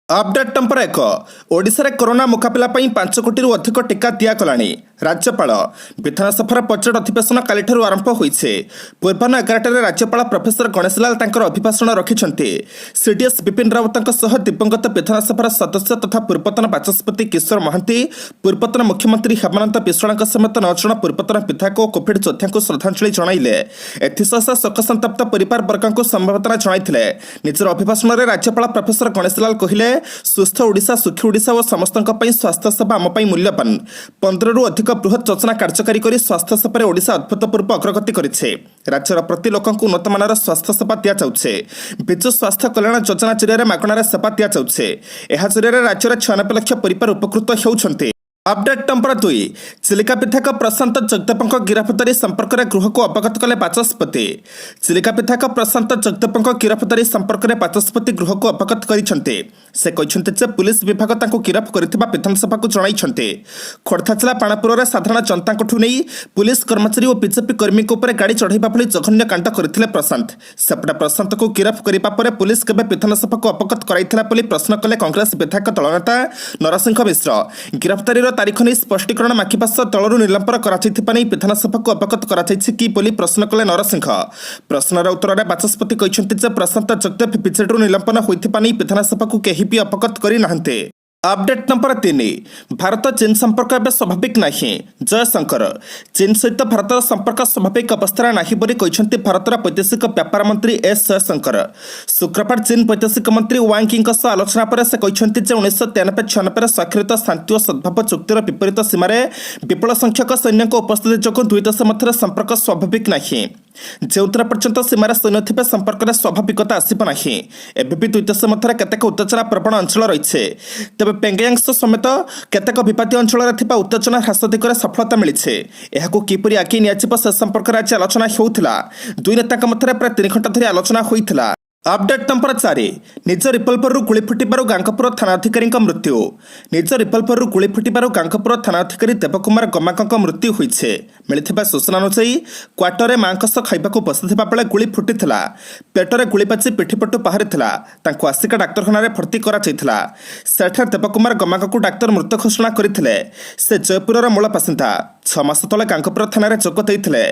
Update number 1 Odisha रे corona मुकाबला पई 5 कोटी रु अधिक टीका दिया गलानी। राज्यपाल विधानसभा बजेट अधिवेशन कालीठारु आरंभ होइछे। पूर्वाह्न 11 रे राज्यपाल प्रोफेसर गणेशलाल तांकर अभिभाषण रखिछन्ते। सीडीएस विपिन रावतଙ୍କ सह दिवंगत विधानसभा सदस्य तथा पूर्वतन बाचस्पति किशोर महांती, पूर्वतन मुख्यमंत्री हेमंत बिश्वालଙ୍କ समेत 9 जण पूर्वतन विधायक और कोविड योद्धाଙ୍କୁ श्रद्धांजलि जणाइले। एथिसह शोकसंतप्त परिवार वर्गଙ୍କୁ समवेदना जणाइथिले। निजर अभिभाषण रे राज्यपाल प्रोफेसर गणेशलाल कहिले, सुस्थ ओडिशा सुखी ओडिशा और समस्तଙ୍କ ପାଇଁ स्वास्थ्य सेवा आम ପାଇଁ मूल्यवान। 15 रु अधिक बृहत योजना कार्यकारी करी स्वास्थ्य सेवा ओडिशा अभूतपूर्व अग्रगति करिछे। राज्यर प्रति लोकଙ୍କୁ उन्नत मानर स्वास्थ्य सेवा दिया जाउछे। विजु स्वास्थ्य कल्याण योजना जरिए मागणार सेवा दिया जाउछे। एहा जरिए राज्यर 96 लाख परिवार उपकृत हेउछन्ते। अपडेट नंबर 2 चिलिका विधायक प्रशांत जगदेव गिरफ्तारी संपर्क में गृह को अवगत कले बाचस्पति। चिलिका विधायक प्रशांत जगदेव गिरफ्तारी संपर्क में बाचस्पति गृह को अवगत करते। से कहते पुलिस विभाग गिरफ कर विधानसभा को जणाई। खोर्धा जिला पाणपुर में साधारण जनता नहीं पुलिस कर्मचारी और बीजेपी कर्मी गाड़ी चढ़ाइबा भली जघन्य कांड करते प्रशांत। सेपटे प्रशांत को गिरफ करने पुलिस केवे विधानसभा को अवगत कराइथिला प्रश्न कले कांग्रेस विधायक दल नेता नरसिंह मिश्र। गिरफ्तारी तारीख नहीं स्पष्टीकरण मागिबा सह दलरू निलंबन कराई विधानसभा को अवगत कि प्रश्न कले नरसिंह। प्रश्नर उत्तर में बाचस्पति कहते प्रशांत जगदेव विजेडू निलंबन होइथिबा नै विधानसभा को केही भी अवगत करि नाहंते। अपडेट नंबर 3 भारत चीन संपर्क एवं स्वाभाविक नहीं। जयशंकर चीन सहित भारतर संपर्क स्वाभाविक अवस्था नहीं बोली कहते भारतर वैदेशिक व्यापार मंत्री एस जयशंकर। शुक्रवार चीन वैदेशिक मंत्री वांग यी सह आलोचना पर से कहते 1993-96 स्वाक्षरित शांति और सद्भाव चुक्तिर विपरीत सीमार विपुल संख्यक सैन्य उपस्थिति जो दुई देश मध्य संपर्क स्वाभाविक नहीं। जो पर्यंत सीमार सैन्य थे संपर्क में स्वाभाविकता आसब ना। एवं भी दुई देश मध्य केतेक उत्तेजना प्रवण अंचल रही। तेज पेंगयांग समेत केतेक विवादी अंचल उत्तेजना ह्रास दिगरे सफलता मिली। यह किपरि आगे नियाजिब से संपर्क में आज आलोचना होउथिला। दुई नेता मध्य प्राय 3 घंटा धरी आलोचना होइथिला। अपडेट नंबर 4 निज रिवल्वर गुली फुटिबारु गांगपुर थाना अधिकारी मृत्यु। निज रिवल्वर गुली फुटिबारु गांगपुर थाना अधिकारी देवकुमार गमाक मृत्यु होइछे। मिलिथिबा सूचना अनुसार क्वार्टर मां सह खाइबाकू बसिथिबा बेले गुली फुटिथिला। पेटरे गुली बाजी पिठिपटु बाहरिथिला। तांको आसिका डाक्तरखाना रे भर्ती करा जायथिला। सेठा देवकुमार गमाक डाक्तर मृत घोषणा करथिले। से जयपुरर मूल बासिंदा। 6 मास तले गांगपुर थाना रे जोग दैथिले।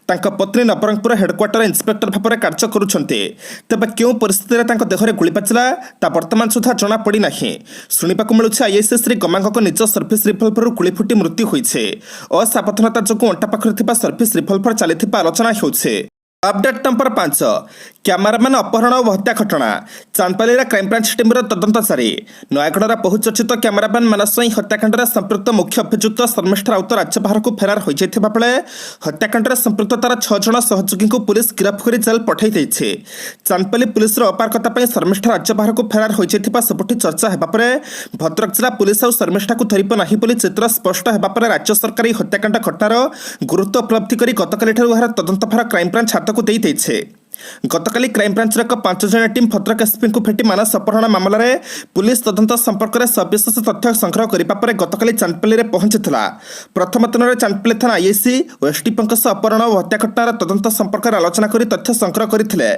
तांका पत्नी नवरंगपुर हेडक्वार्टर इंस्पेक्टर भाव कार्य करुछन्ते। तेबे क्यों परिस्थिति में देहरे गुली बाजिला ता वर्तमान सुधा जना पड़ी नहीं। शुणा मिलूँ आईएसए श्री गमांग निज सर्विस रिवल्वर गुली फुटी मृत्यु होइछे। असावधानता जो अंटा पाखरे सर्विस रिवल्वर चली आलोचना होउछे। अपडेट नंबर 5 कैमरामैन अपहरण और हत्या घटना। चांदपाली क्राइमब्रांच टीम तदंत जारी। नयागढ़ बहुचर्चित कैमरामैन मानस स्वाई हत्याकांड में संपृक्त मुख्य अभियुक्त शर्मिष्ठ राउत राज्य बाहर को फेरार हो जाता बेले हत्याकांड में संपृक्त तार 6 जण सहयोगी को पुलिस गिरफ्त कर जेल पठाई देइछे। चांदपाली पुलिस अपारगता शर्मिष्ठ राज्य बाहर को फेरार हो जाता सबुठी चर्चा होगा। भद्रक जिला पुलिस और शर्मिष्ठा को धरब ना बोली चित्र स्पष्ट होगा। राज्य सरकार हत्याकांड घटनार गुरुत्व उपलब्धि कर गतकाली तदंत भार क्राइमब्रांच हाथ को देइछे। गतकाली क्राइमब्रांच 5 जण टीम भद्रक एसपी को भेटी मानस अपहरण मामला रे पुलिस तदंत संपर्क में सविशेष तथ्य संग्रह करने पर गतकाली चांदपाली रे पहुंचीला। प्रथम दिନରେ चांदपाली थाना आईएससी और एसडीपी सह अपहरण और हत्या घटनार तदंत संपर्क में आलोचना कर तथ्य संग्रह करथिले।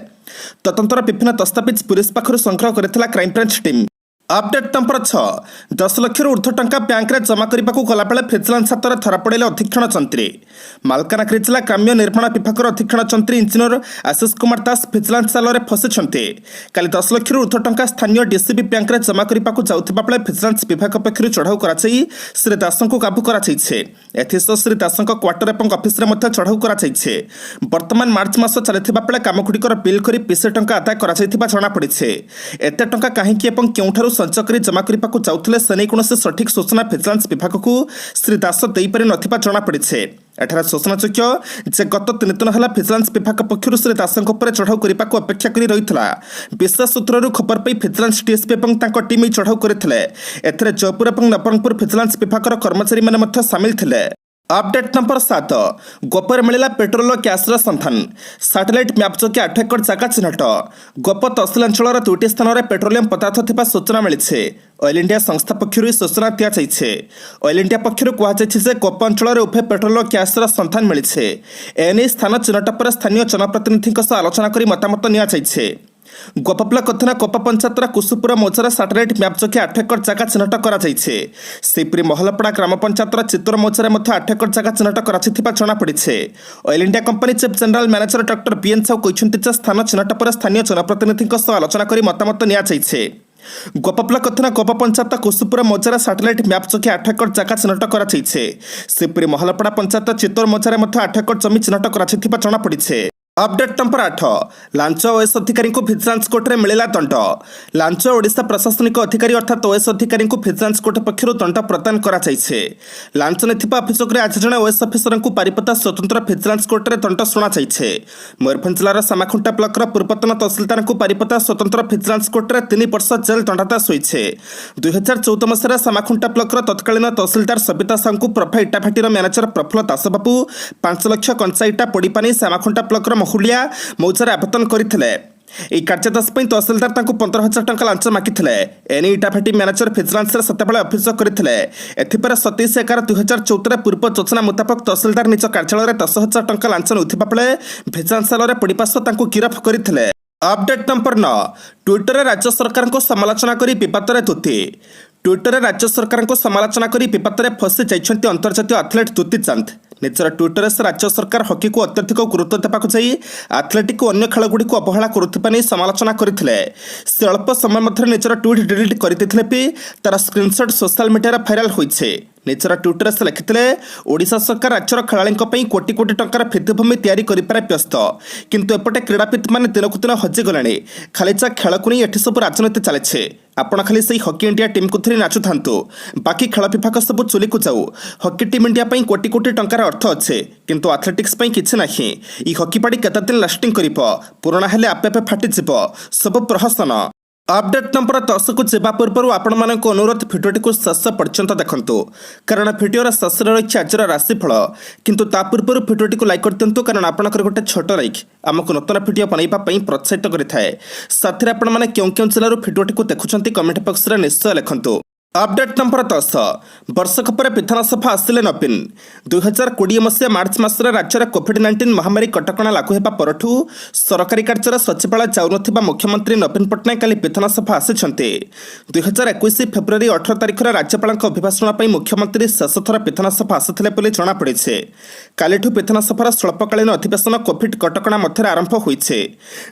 तदंतर विभिन्न दस्तावेज पुलिस पाखर संग्रह करथिला crime branch team. Update number 6 10 lakh ऊर्ध्व टंका बैंक रे जमा करने को गलाबेले फ्रिजलांस हाथ धरा पड़े अधीक्षण चंत्री। मालकानगिरी जिला ग्राम्य निर्माण विभाग अधीक्षण चंत्री इंजिनियर आशीष कुमार दास फ्रिजलांस जाल फसिंटे। काली 10 लाख ऊर्ध्व टंका स्थानीय डीसीबी बैंक रे जमा करने को जाउथिबा बेले फ्रिजलांस विभाग पक्षर चढ़ाऊ कराई श्री दास को काबू कराइछे। एथिसह श्री दास क्वार्टर और ऑफिस रे मध्य चढ़ाऊ कराइछे। वर्तमान मार्च मास चलिथिबा बेले कामगुड़िकर बिल करी पीसे टंका आदाय कराइथिबा जଣା पड़िछे। एते टंका काहेकि एवं केउठारु संचय कर जमा करने को जाउथिले से कौन सठिक सूचना फ्रिजलांस विभाग को श्री दास देपारि नथिबा जଣା पड़िछे। एठार सूचनायोग्य जे गत 3 दिन है फ्रिजलांस विभाग पक्षर श्री दास चढ़ाऊ करने को अपेक्षा कर रही। विशेष सूत्रु खबर पाई फ्रिजलांस डीएसपी और टीम चढ़ाऊ करते। जयपुर और नवरंगपुर फ्रिजलांस विभाग कर्मचारी मैंने सामिल थे। अपडेट नंबर 7 गोपर मिला पेट्रोल और ग्यास सन्धान। सैटेलाइट मैप जोगे 8 एकड़ जगह चिन्हट। गोप तहसिल अंचल 2टी स्थान में पेट्रोलियम पदार्थ थिबा सूचना मिली। ऑयल इंडिया संस्था पक्षर सूचना दिया जाइए। ऑयल इंडिया पक्षर कहुई गोप अंचल उभय पेट्रोल और ग्यास सन्धान मिली। एने स्थान चिन्हट पर स्थानीय जनप्रतिनिधि आलोचना कर मतामत नि। ଗୋପପଲା କଥନା କୋପା ପଞ୍ଚାୟତର କୁସୁପୁର ମୌଜାର ସାଟେଲାଇଟ୍ ମ୍ୟାପ୍ ଯୋଗେ 8 ଏକର ଜାଗା ଚିହ୍ନଟ କରାଯାଇଛି। ସେହିପରି ମହଲପଡ଼ା ଗ୍ରାମ ପଞ୍ଚାୟତର ଚିତ୍ତୋର ମୌଜାରେ ମଧ୍ୟ 8 ଏକର ଜାଗା ଚିହ୍ନଟ କରାଯାଇଥିବା ଜଣାପଡ଼ିଛି। Oil India company chief general manager doctor BN Sahu କହିଛନ୍ତି ଯେ ସ୍ଥାନ ଚିହ୍ନଟ ପରେ ସ୍ଥାନୀୟ ଜନପ୍ରତିନିଧିଙ୍କ ସହ ଆଲୋଚନା କରି ମତାମତ ନିଆଯାଇଛି। ଗୋପପଲା କଥନା କୋପା ପଞ୍ଚାୟତ କୁସୁପୁର ମୌଜାର ସାଟେଲାଇଟ୍ ମ୍ୟାପ୍ ଯୋଗେ 8 ଏକର ଜାଗା ଚିହ୍ନଟ କରାଯାଇଛି। ସେହିପରି ମହଲପଡ଼ା ପଞ୍ଚାୟତ ଚିତ୍ତୋର ମୌଜାରେ ମଧ୍ୟ 8 ଏକର ଜମି ଚିହ୍ନଟ କରାଯାଇଥିବା ଜଣାପଡ଼ିଛି। अपडेट नंबर 8 लांच ओएस अधिकारी को भिजिलेंस कोर्ट रे मिलिला दंड। लांच ओडिशा प्रशासनिक अधिकारी अर्थात ओएस अधिकारी को भिजिलेंस कोर्ट पक्षर दंड प्रदान करा जायछे। लांच नेथिबा अभियोग रे आज जने ओएस ऑफिसर को पारिपता स्वतंत्र भिजिलेंस कोर्ट रे दंड शुणा जायछे। मयूरभंज जिलार सामाखुंटा ब्लॉक र पूर्वतन तहसीलदार को पारिपता स्वतंत्र भिजिलेंस कोर्ट रे 3 वर्ष जेल दंडादेश होईछे। 2014 मसीह सामाखुंटा ब्लॉक र तत्कालीन तहसीलदार सबिता साहू को प्रभा इटाभाटीर मैनेजर प्रफुल्ल दास बाबू 5 लाख कंचा इटा पोड़ीपानी सामाखुंटा ब्लॉक र महुलिया मौजार आवेदन करथिले। এই କାର୍ଯ୍ୟଦାସ ପାଇଁ ତହସିଲଦାର ତାଙ୍କୁ 15,000 ଟଙ୍କା ଲାଞ୍ଚ ମାଗିଥିଲେ। ଏନେଇ ଇଟାଭାଟି ମ୍ୟାନେଜର ଭିଜିଲାନ୍ସରେ ସେତେବେଳେ ଅଭିଯୋଗ କରିଥିଲେ। ଏଥିପରେ 27/11/2014 ପୂର୍ବ ଯୋଜନା ମୁତାବକ ତହସିଲଦାର ନିଜ କାର୍ଯ୍ୟାଳୟରେ 10,000 ଟଙ୍କା ଲାଞ୍ଚ ନେଉଥିବା ବେଳେ ଭିଜିଲାନ୍ସ ସେଲରେ ପଡ଼ିବା ସହ ତାଙ୍କୁ ଗିରଫ କରିଥିଲେ। अपडेट नंबर 9 ट्विटर राज्य सरकार को समालोचना करी विवादरे दुती। ट्विटर राज्य सरकार को समालोचना करी विवादरे फसी जाइछन्ति अंतर्जातीय एथलीट दुती चांद। निजर ट्विटर से राज्य सरकार हॉकी को अत्यधिक गुरुत्व देवाक जाई एथलेटिक को अन्य खेलगुड़ी को अवहेला करुथिबा नै समालोचना करथिले। से अल्प समय मध्य निजर ट्वीट डिलीट करथिले भी तार स्क्रीनशॉट सोशल मीडिया भाइराल होइछे। निजर ट्विटर से लिखिते ओडिशा सरकार राज्यर खेलाड़ी कोटी कोटी टंकार भित्तिभूमि तैयारी करिपारे व्यस्त, किंतु एपटे क्रीड़ावित माने दिनकु दिन हजिगले। खाली जा खेल को नहीं एठी सब राजनीति चले। आपण खाली से हॉकी इंडिया टीम को धरी नाचु थांतु, बाकी खेल विभाग सब चुली को जाऊ। हॉकी टीम इंडिया पई कोटी कोटी टंकार अर्थ अच्छे, किंतु एथलेटिक्स पई किछि नाही। ई हॉकी पार्टी केते दिन लास्टिंग करिवो, पुराना हेले आपे आपे फाटी जिवो, सब प्रहसन। अपडेट नंबर 10 को जेबा पूर्व आपण मानक अनुरोध भिडियोटी को शेष पर्यंत देखंतु, कारण भिडियोर शेष रही आज राशिफल। किंतु ता पूर्व भिडियोटी को लाइक कर दिंतु, कारण आपनकर गोटे छोट लाइक आमको नूतन भिडियो बनैबा पई प्रोत्साहित करिथाय। साथी आपण माने केउ केउ जिल्लार भिडियोटी को देखुछंती कमेंट बॉक्स रे निश्चय लिखंतु। अपडेट नंबर 10 वर्षक पर विधानसभा आसिले नवीन। 2020 मसीहा मार्च मासरे राज्य में कोविड-19 महामारी कटकणा लागू होगा परठू सरकारी कार्य सचिवालय जाऊनथिबा मुख्यमंत्री नवीन पट्टनायक काली विधानसभा आसिछन्ते। 2021 फेब्रुआरी 18 तारिख राज्यपाल अभिभाषण पर मुख्यमंत्री शेष थर विधानसभा आसिथिले बोली जଣା पड़िछे। कालीठू विधानसभार स्वल्पकालीन अधिवेशन कोविड कटकणा मध्य आरंभ होइछे।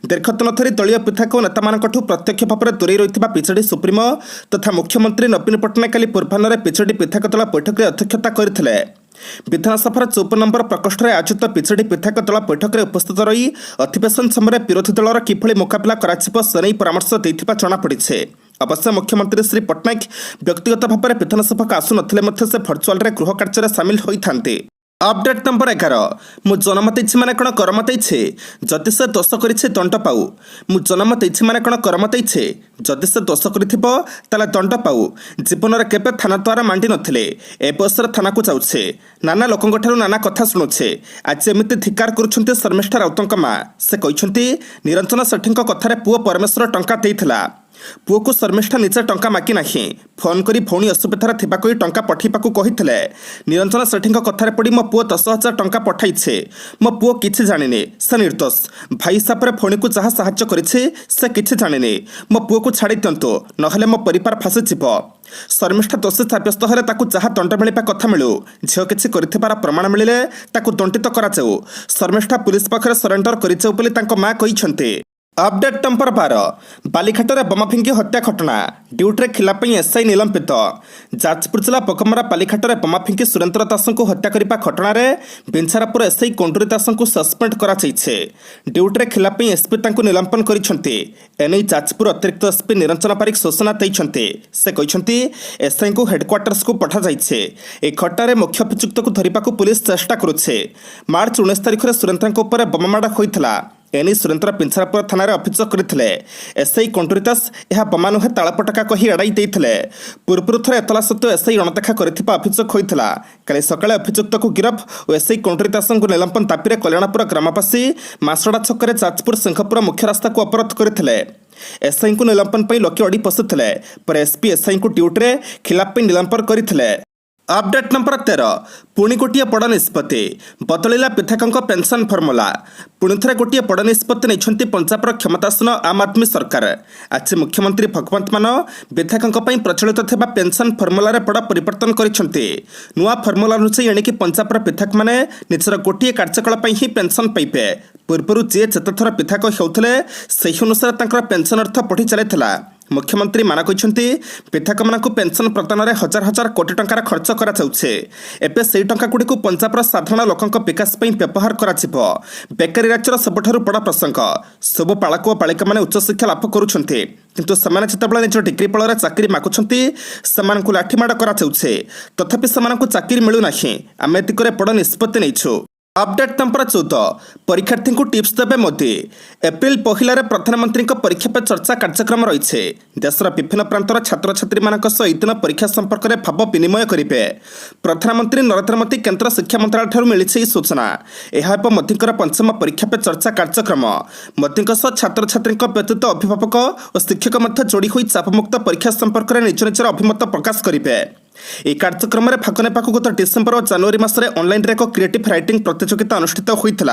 दीर्घदिन धरी दलीय विधायक और नेतामानकठू प्रत्यक्ष भाव में दूरे रहिथिबा बीजेडी सुप्रीमो तथा मुख्यमंत्री नवीन पट्टनायक काली पूर्वाह्न बीजेडी विधायक दल बैठक में अध्यक्षता करथिले। विधानसभार 54 नंबर प्रकोष्ठ में आयोजित बीजेडी विधायक दल बैठक में उपस्थित रही अधिवेशन समय विरोधी दलर किभଳି मुकाबला कराजिबो से नहीं परामर्श देथिबा जଣା पड़िछे। अवश्य मुख्यमंत्री श्री पट्टनायक व्यक्तिगत भाव में विधानसभा को आसु नथिले मध्य से भर्चुआल रे गृह कार्य सामिल होइथान्ते। अपडेट नंबर 11 मु जनमत इच्छी माने कण करमत इच्छे जदि से दोष करिछे दंड पाऊ। मु जनमत इच्छी माने कण करमत इच्छे जदि से दोष करिथिबो ताला दंड पाऊ। जीवन रे केबे थाना द्वारा मांडी नथिले, ए बसर थाना को जाउछे, नाना लोकंग ठारू नाना कथा सुनुछे। आज एमिति धिकार करूछन्ते शर्मिष्ठा राउतंक मा। से कहिछन्ती निरंजन सेठींक कथारे पुओ परमेश्वर टंका देइथिला। पुओ को शर्मिष्ठा निजे टंका मागी नाही, फोन करी भौणी असुविधार थिबा कहि टंका पठेबाकू कहिथिले। निरंजन सेठींक कथारे पड़ी मो पुओ 10,000 टंका पठाइछे। मो पुओ किछि जानिने, से निर्दोष। भाई हिसाब रे भौणी को जहा सहाय्य करिछे से किछि जानिने। मो पुओ को छाड़ी दियंतु, नहले मो परिवार फासी जिवो। शर्मिष्ठा दोषी साब्यस्त हेले ताकू जहा दंड मिलिबा कथा मिलू। झियो किछि करिथिबार प्रमाण मिलिले ताकू दंडित कराଯାଉ। शर्मिष्ठा पुलिस पाखरे सरेंडर करिଯାଉ बोली तांको मा कहिछन्ते। अपडेट नंबर 12 बालीघाटर बम फिंगी हत्या घटना ड्यूटी खिलाफ एसआई निलंबित। जाजपुर जिला पकमरा बालीघाटर बम फिंगी सुरेन्द्र दास को हत्या करने घटना बिंछारापुर एसआई कंडूरी दास को सस्पेंड कर ड्यूटी खिलाफ एसपी निलंबन करने जाजपुर अतिरिक्त एसपी निरंजन पारिक सूचना देते। से कहते एसआई को हेडक्वार्टर्स को पठा जाइए। एक घटना मुख्य अभियुक्त को धरने को पुलिस चेष्टा करुछे। मार्च 19 तारिख में सुरेन्द्र बम माड़ होता। एनी सुरेन्द्र पिंछारापुर थाना अभियोग करते। एसआई कंडूरी दास यह बमा नुहे तालपटका कही एड़ाई देते। पूर्व थर एतला सत्व एसआई अणदेखा अभियोग होता। काली सकाଳେ अभियुक्त को गिरफ और एसआई कंडूरी दास को निलंबन दाबी कल्याणपुर ग्रामवासी मासड़ा छक जाजपुर सिंहपुर मुख्य रास्ता को अवरोध करते। एसआई को निलंबन लोके अड़ी पशुले पर एसपी एसआई को ड्यूटी खिलाफ निलंबन करते। अपडेट नंबर 13 पुणी गोटे बड़ निष्पत्ति बदलिला विधायकों पेंशन फर्मुला पुणी थे गोटे बड़ निष्पत्ति नहीं पंजाबर क्षमतासीन आम आदमी सरकार। आज मुख्यमंत्री भगवंत मान विधायकों प्रचलित थिबा पेंशन फर्मुला बड़ परिवर्तन करिसेंति। नुआ फर्मुला अनुसार एणिकी पंजाबर विधायक मैंने निजर गोटे कार्यकाल ही पेंशन पाइबे। पूर्व जी जेते थर विधायक होउथिले सेहि अनुसार तांकर पेंशन अर्थ बढ़ी चलैथिला। मुख्यमंत्री मान कहते विधायक मानक पेंशन प्रदान में हजार हजार कोटी टंकार खर्च करे से टंका गुड़ी पंजाबर साधारण लोकों विकास व्यवहार करा। बेकारी राज्यर सबुठ बड़ प्रसंग सब बालक और बालिका मैंने उच्च शिक्षा लाभ करुँचे किंतु सेमाने जितेबाला निज डिग्री बल चाकरी मागुंट से लाठीमाड़ करा तथापि से चाकरी मिलूना आम दिगरे बड़ निष्पत्ति नहीं। अपडेट नंबर 14 परीक्षार्थी को टिप्स देवे मोदी एप्रिल पहला प्रधानमंत्री परीक्षा पे चर्चा कार्यक्रम रही देशर विभिन्न प्रांतर छात्र छात्री मानक सह दिन परीक्षा संपर्क में भाव विनिमय करेंगे। प्रधानमंत्री नरेंद्र मोदी केंद्र शिक्षा मंत्रालय मिली सूचना। यह मोदी पंचम परीक्षा पे चर्चा कार्यक्रम। मोदी छात्र छात्री व्यतीत अभिभावक और शिक्षक जोड़ी हुई चापमुक्त परीक्षा संपर्क में निज निजर अभिमत प्रकाश करेंगे। এই কার্যক্রমে ভাগ নেବାକୁ গত ডিসেম্বর ও জানুয়ারি মাসে অনলাইনে এক ক্রিয়েটিভ রাইটিং প্রতিযোগিতা অনুষ্ঠিত হয়েছিল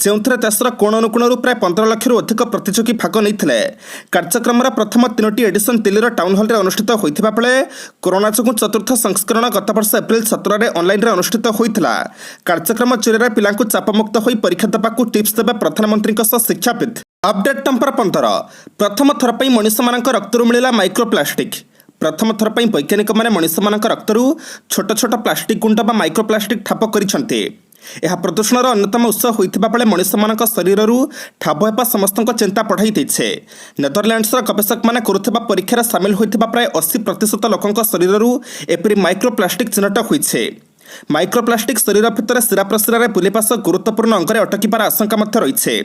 ଯେଉଁଥିରେ ଦେଶର କୋଣ ଅନୁକୋଣରୁ ପ୍ରାୟ 15 ଲକ୍ଷରୁ ଅଧିକ ପ୍ରତିଯୋଗୀ ଭାଗ ନେଇଥିଲେ। କାର୍ଯ୍ୟକ୍ରମର ପ୍ରଥମ 3ଟି ଏଡିସନ୍ ଦିଲ୍ଲୀର ଟାଉନ୍ ହଲ୍ରେ ଅନୁଷ୍ଠିତ ହୋଇଥିବା ବେଳେ କରୋନା ଯୋଗୁଁ ଚତୁର୍ଥ ସଂସ୍କରଣ ଗତବର୍ଷ ଏପ୍ରିଲ 17ରେ ଅନଲାଇନରେ ଅନୁଷ୍ଠିତ ହୋଇଥିଲା। କାର୍ଯ୍ୟକ୍ରମ ଜରିଆରେ ପିଲାଙ୍କୁ ଚାପମୁକ୍ତ ହୋଇ ପରୀକ୍ଷା ଦେବାକୁ ଟିପ୍ସ ଦେବେ ପ୍ରଧାନମନ୍ତ୍ରୀଙ୍କ ସହ ଶିକ୍ଷାବିତ୍। अपडेट नंबर 15 प्रथम थर पर मनुष्य रक्तरू मिला माइक्रोप्लास्टिक। प्रथम थर पर वैज्ञानिक मैंने मनुष्य रक्तरू छोट छोट प्लास्टिक गुंड बा माइक्रोप्लास्टिक ठाप करिसेंति। यह प्रदूषणर अन्यतम उत्स होता बेले मनुष्य शरीर ठाब होगा समस्त चिंता बढ़ाई देছে। नेदरलैंड्सर गवेषक मैंने करुवा परीक्षार सामिल होता प्राय 80% लोकों शरीर एपरी माइक्रोप्लास्टिक चिन्हट होइছে। माइक्रोप्लास्टिक शरीर भितर शिरा प्रशिरा बुलवा सह गुरुत्वपूर्ण अंगरे अटकिबार आशंका रही।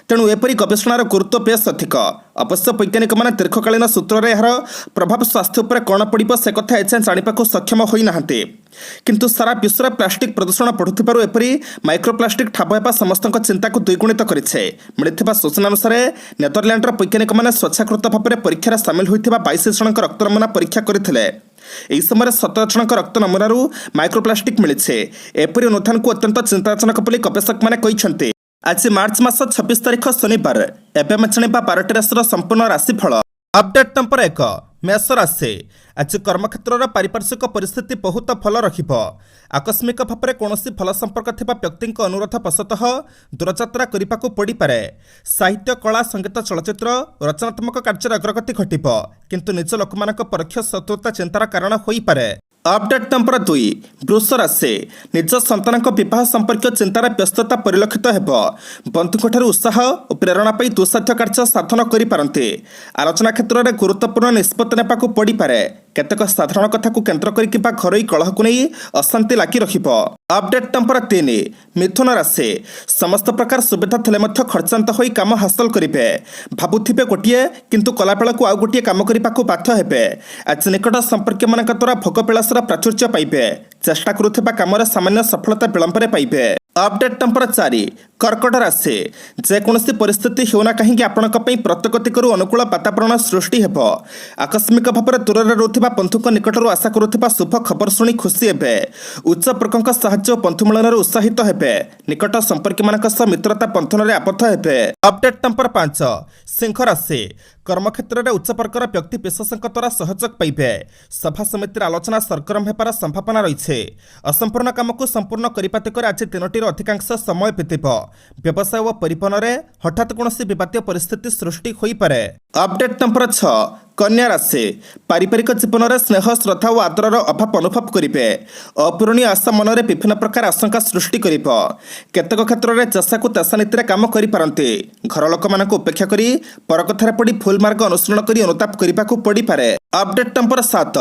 तेणु एपरी गवेषणार गुरुत्व बेस अधिक। अवश्य वैज्ञानिक मैंने दीर्घकालीन सूत्र यार प्रभाव स्वास्थ्य पर कौन पड़ो से कथा एजाएं जानाक सक्षम होना किंतु सारा विश्व में प्लास्टिक प्रदूषण बढ़ुवर एपरी माइक्रोप्लास्टिक ठाब होगा समस्त चिंता को द्विगुणित करे। मिलता सूचना अनुसार नेदरलैंडर वैज्ञानिक मैंने स्वेच्छाकृत भाव में परीक्षार सामिल होता 22 जन रक्त नमूना परीक्षा करते। यह समय 17 जन रक्त नमूनारू माइक्रोप्लास्टिक मिली। एपरी अनुधान को अत्यंत चिंताजनक बोली गवेषक मैंने कहते। आज मार्च मास 26 तारिख शनिवार एवं जाना 12टी राशि संपूर्ण राशिफल। अपडेट नंबर 1 मेष राशि आज कर्मक्षेत्र पारिपार्श्विक परिस्थिति बहुत भल रहिबो। आकस्मिक भाव में कौन भल संपर्क थिबा व्यक्ति अनुरोध वशतः दूरयात्रा करने पड़ पारे। साहित्य कला संगीत चलचित्र रचनात्मक कार्य अग्रगति घटिबो किंतु निज लोक परोक्ष शत्रुता चिंतार कारण होई पारे। अपडेट नंबर 2 वृष राशि निज संतान विवाह संपर्क चिंतार व्यस्तता परिलक्षित हेबो। बंधुଙ୍କ उत्साह और प्रेरणा पाई दुस्साध्य कार्य साधन करिपारन्ते। आलोचना क्षेत्र में गुरुत्वपूर्ण निष्पत्ति नेबाकू पड़ी पारे। केतेक साधारण कथा को केन्द्र करी घरोई कलह को नहीं अशांति लागी रहिबो। अपडेट नंबर 3 मिथुन राशि समस्त प्रकार सुविधा थिले मध्य खर्चांत होई काम हासिल करिवे। भाबुथिबे गोटिए किंतु कला बेला को आउ गोटिए काम करिबाकू बाध्य हेबे। आज निकट संपर्क मानक द्वारा भोग विलासर प्राचुर्य पाइबे। चेष्टा करुथिबा कामरे सामान्य सफलता विलंबरे पाइबे। अपडेट नंबर 4 कर्कट राशि जेकोसी परिस्थिति होना कहीं आपण प्रत्येक दिगरू अनुकूल वातावरण सृष्टि हेबो। आकस्मिक भाव में दूर में रोथिबा बंधुक निकटरू आशा करुथिबा शुभ खबर शुणी खुशी हेबे। उच्च प्रकंक साहाय्य बंधु मिलन उत्साहित हेबे। निकट संपर्क मानक सह मित्रता बंधन में आबद्ध हेबे। अपडेट नंबर 5 सिंह राशि कर्मक्षेत्र में उच्च प्रकार व्यक्ति विशेषों द्वारा सहयोग पाइबे। सभा समिति आलोचना सरगरम होबार संभावना रही। असंपूर्ण काम को संपूर्ण करने आज 3टीर अधिकांश समय बीतब। व्यवसाय और परिवहन में हठात कौन विवादीय परिस्थिति सृष्टि हो पारे। अपडेट नंबर 6 कन्या राशि पारिवारिक जीवन में स्नेह श्रद्धा और आदर अभाव अनुभव करेंगे। अपूरणीय आशा मन में विभिन्न प्रकार आशंका सृष्टि कर केतेक क्षेत्र में जसा को तसा नीति काम करते। घर लोक मान उपेक्षा कर पर कथार पड़ी भूल मार्ग अनुसरण कर अनुताप करने को पड़ पारे। अपडेट नंबर 7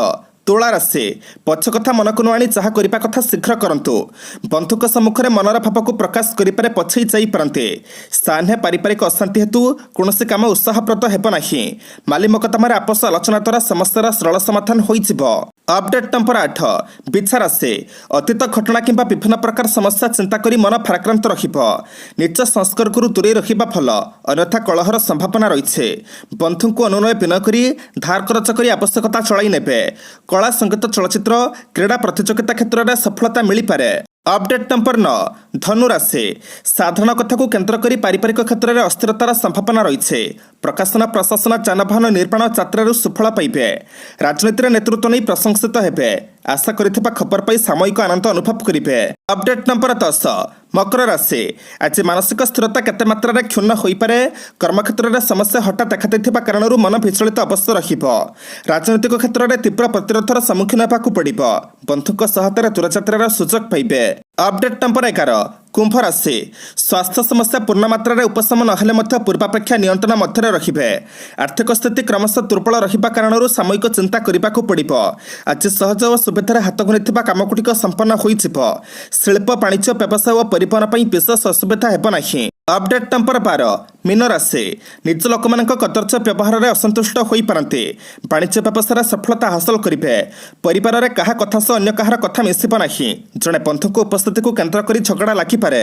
तुला राशि पछ कथा मन को आनी जहाँ करने कथा शीघ्र करंतु। बंधुक सम्मुखें मनर भाव को प्रकाश करें पछई जापरते। सान्हे पारिवारिक अशांति हेतु कौन काम उत्साहप्रद हेब नहीं। माली मकदमार आपस आलोचना द्वारा समस्यार सरल समाधान हो। अपडेट नंबर 8 बिछा राशि अतीत घटना किंबा विभिन्न प्रकार समस्या चिंता करी मन भाराक्रांत रहिबो। निज संस्पर्क दूरे रहिबा भल अन्यथा कलहर संभावना रही। बंधु को अनुनय विनय करी धार खर्च करी आवश्यकता चलाई नेबे। କଳା ସଙ୍ଗୀତ ଚଳଚ୍ଚିତ୍ର କ୍ରୀଡ଼ା ପ୍ରତିଯୋଗିତା କ୍ଷେତ୍ରରେ ସଫଳତା ମିଳିପାରେ। ଅପଡେଟ୍ ନମ୍ବର 9 ଧନୁ ରାଶି ସାଧାରଣ କଥାକୁ କେନ୍ଦ୍ର କରି ପାରିବାରିକ କ୍ଷେତ୍ରରେ ଅସ୍ଥିରତାର ସମ୍ଭାବନା ରହିଛି। ପ୍ରକାଶନ ପ୍ରଶାସନ ଯାନବାହନ ନିର୍ମାଣ ଯାତ୍ରାରୁ ସୁଫଳ ପାଇବେ। ରାଜନୀତିରେ ନେତୃତ୍ୱ ନେଇ ପ୍ରଶଂସିତ ହେବେ। ଆଶା କରିଥିବା ଖବର ପାଇ ସାମୟିକ ଆନନ୍ଦ ଅନୁଭବ କରିବେ। ଅପଡେଟ୍ ନମ୍ବର 10 ମକର ରାଶି ଆଜି ମାନସିକ ସ୍ଥିରତା କେତେ ମାତ୍ରାରେ କ୍ଷୁଣ୍ଣ ହୋଇପାରେ। କର୍ମକ୍ଷେତ୍ରରେ ସମସ୍ୟା ହଠାତ୍ ଦେଖାଦେଇଥିବା କାରଣରୁ ମନ ବିଚଳିତ ଅବଶ୍ୟ ରହିବ। ରାଜନୈତିକ କ୍ଷେତ୍ରରେ ତୀବ୍ର ପ୍ରତିରୋଧର ସମ୍ମୁଖୀନ ହେବାକୁ ପଡ଼ିବ। ବନ୍ଧୁଙ୍କ ସହାୟତାରେ ଦୂରଯାତ୍ରାର ସୁଯୋଗ ପାଇବେ। ଅପଡେଟ୍ ନମ୍ବର 11 କୁମ୍ଭ ରାଶି ସ୍ୱାସ୍ଥ୍ୟ ସମସ୍ୟା ପୂର୍ଣ୍ଣ ମାତ୍ରାରେ ଉପଶମ ନହେଲେ ମଧ୍ୟ ପୂର୍ବାପେକ୍ଷା ନିୟନ୍ତ୍ରଣ ମଧ୍ୟରେ ରହିବେ। ଆର୍ଥିକ ସ୍ଥିତି କ୍ରମଶଃ ଦୁର୍ବଳ ରହିବା କାରଣରୁ ସାମୟିକ ଚିନ୍ତା କରିବାକୁ ପଡ଼ିବ। ଆଜି ସହଜ ଓ ସୁବିଧାରେ ହାତ ଘୁରିଥିବା କାମଗୁଡ଼ିକ ସମ୍ପନ୍ନ ହୋଇଯିବ। ଶିଳ୍ପ ବାଣିଜ୍ୟ ବ୍ୟବସାୟ ଓ ପରିବହନ ପାଇଁ ବିଶେଷ ଅସୁବିଧା ହେବ ନାହିଁ। ଅପଡେଟ୍ ନମ୍ବର 12 ମୀନ ରାଶି ନିଜ ଲୋକମାନଙ୍କ କଦର୍ଯ୍ୟ ବ୍ୟବହାରରେ ଅସନ୍ତୁଷ୍ଟ ହୋଇପାରନ୍ତି। ବାଣିଜ୍ୟ ବ୍ୟବସାୟରେ ସଫଳତା ହାସଲ କରିବେ। ପରିବାରରେ କାହା କଥା ସହ ଅନ୍ୟ କାହାର କଥା ମିଶିବ ନାହିଁ। ଜଣେ ବନ୍ଧୁଙ୍କ ଉପସ୍ଥିତିକୁ କେନ୍ଦ୍ର କରି ଝଗଡ଼ା ଲାଗିପାରେ।